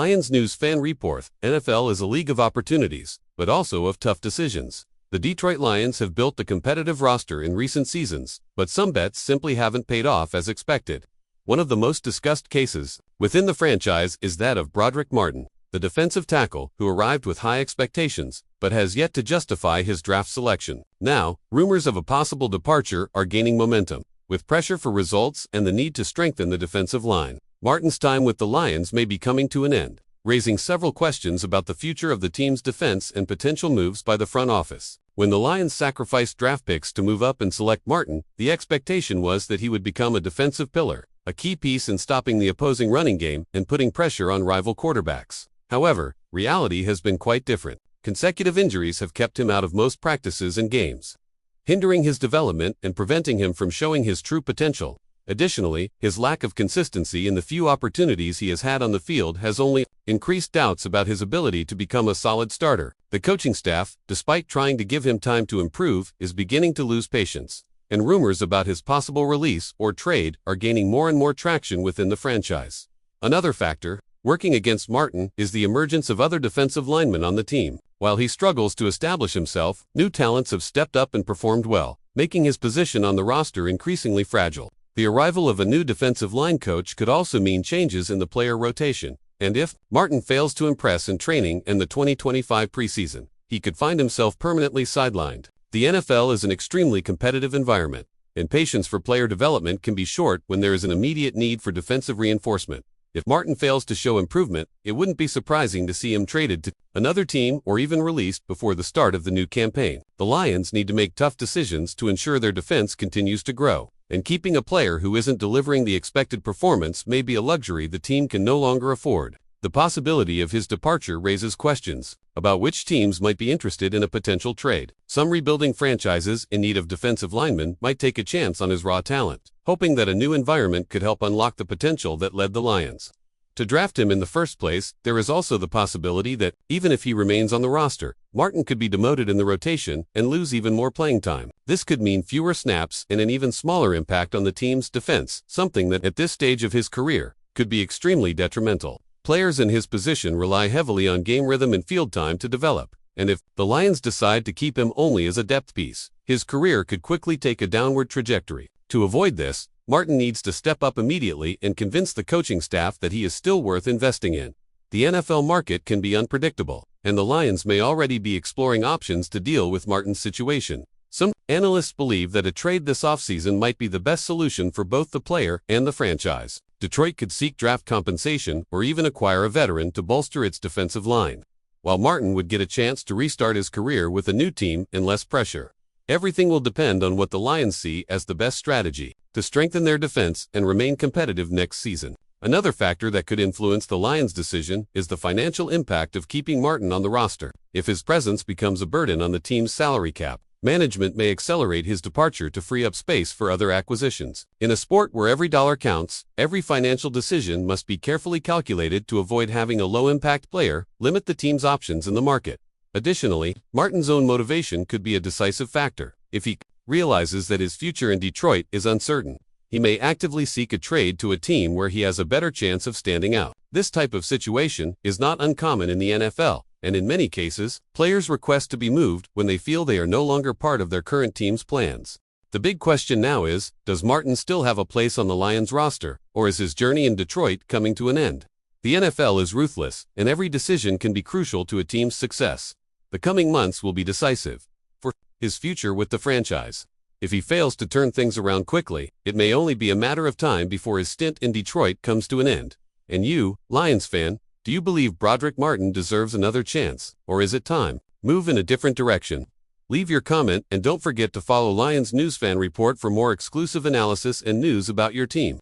Lions News Fan Report. NFL is a league of opportunities, but also of tough decisions. The Detroit Lions have built a competitive roster in recent seasons, but some bets simply haven't paid off as expected. One of the most discussed cases within the franchise is that of Brodric Martin, the defensive tackle who arrived with high expectations, but has yet to justify his draft selection. Now, rumors of a possible departure are gaining momentum, with pressure for results and the need to strengthen the defensive line. Martin's time with the Lions may be coming to an end, raising several questions about the future of the team's defense and potential moves by the front office. When the Lions sacrificed draft picks to move up and select Martin, the expectation was that he would become a defensive pillar, a key piece in stopping the opposing running game and putting pressure on rival quarterbacks. However, reality has been quite different. Consecutive injuries have kept him out of most practices and games, hindering his development and preventing him from showing his true potential. Additionally, his lack of consistency in the few opportunities he has had on the field has only increased doubts about his ability to become a solid starter. The coaching staff, despite trying to give him time to improve, is beginning to lose patience, and rumors about his possible release or trade are gaining more and more traction within the franchise. Another factor working against Martin is the emergence of other defensive linemen on the team. While he struggles to establish himself, new talents have stepped up and performed well, making his position on the roster increasingly fragile. The arrival of a new defensive line coach could also mean changes in the player rotation, and if Martin fails to impress in training and the 2025 preseason, he could find himself permanently sidelined. The NFL is an extremely competitive environment, and patience for player development can be short when there is an immediate need for defensive reinforcement. If Martin fails to show improvement, it wouldn't be surprising to see him traded to another team or even released before the start of the new campaign. The Lions need to make tough decisions to ensure their defense continues to grow, and keeping a player who isn't delivering the expected performance may be a luxury the team can no longer afford. The possibility of his departure raises questions about which teams might be interested in a potential trade. Some rebuilding franchises in need of defensive linemen might take a chance on his raw talent, hoping that a new environment could help unlock the potential that led the Lions to draft him in the first place. There is also the possibility that, even if he remains on the roster, Martin could be demoted in the rotation and lose even more playing time. This could mean fewer snaps and an even smaller impact on the team's defense, something that, at this stage of his career, could be extremely detrimental. Players in his position rely heavily on game rhythm and field time to develop, and if the Lions decide to keep him only as a depth piece, his career could quickly take a downward trajectory. To avoid this, Martin needs to step up immediately and convince the coaching staff that he is still worth investing in. The NFL market can be unpredictable, and the Lions may already be exploring options to deal with Martin's situation. Some analysts believe that a trade this offseason might be the best solution for both the player and the franchise. Detroit could seek draft compensation or even acquire a veteran to bolster its defensive line, while Martin would get a chance to restart his career with a new team and less pressure. Everything will depend on what the Lions see as the best strategy to strengthen their defense and remain competitive next season. Another factor that could influence the Lions' decision is the financial impact of keeping Martin on the roster. If his presence becomes a burden on the team's salary cap, management may accelerate his departure to free up space for other acquisitions. In a sport where every dollar counts, every financial decision must be carefully calculated to avoid having a low-impact player limit the team's options in the market. Additionally, Martin's own motivation could be a decisive factor. If he realizes that his future in Detroit is uncertain, he may actively seek a trade to a team where he has a better chance of standing out. This type of situation is not uncommon in the NFL, and in many cases, players request to be moved when they feel they are no longer part of their current team's plans. The big question now is, does Martin still have a place on the Lions roster, or is his journey in Detroit coming to an end? The NFL is ruthless, and every decision can be crucial to a team's success. The coming months will be decisive for his future with the franchise. If he fails to turn things around quickly, it may only be a matter of time before his stint in Detroit comes to an end. And you, Lions fan, do you believe Brodric Martin deserves another chance, or is it time move in a different direction? Leave your comment and don't forget to follow Lions News Fan Report for more exclusive analysis and news about your team.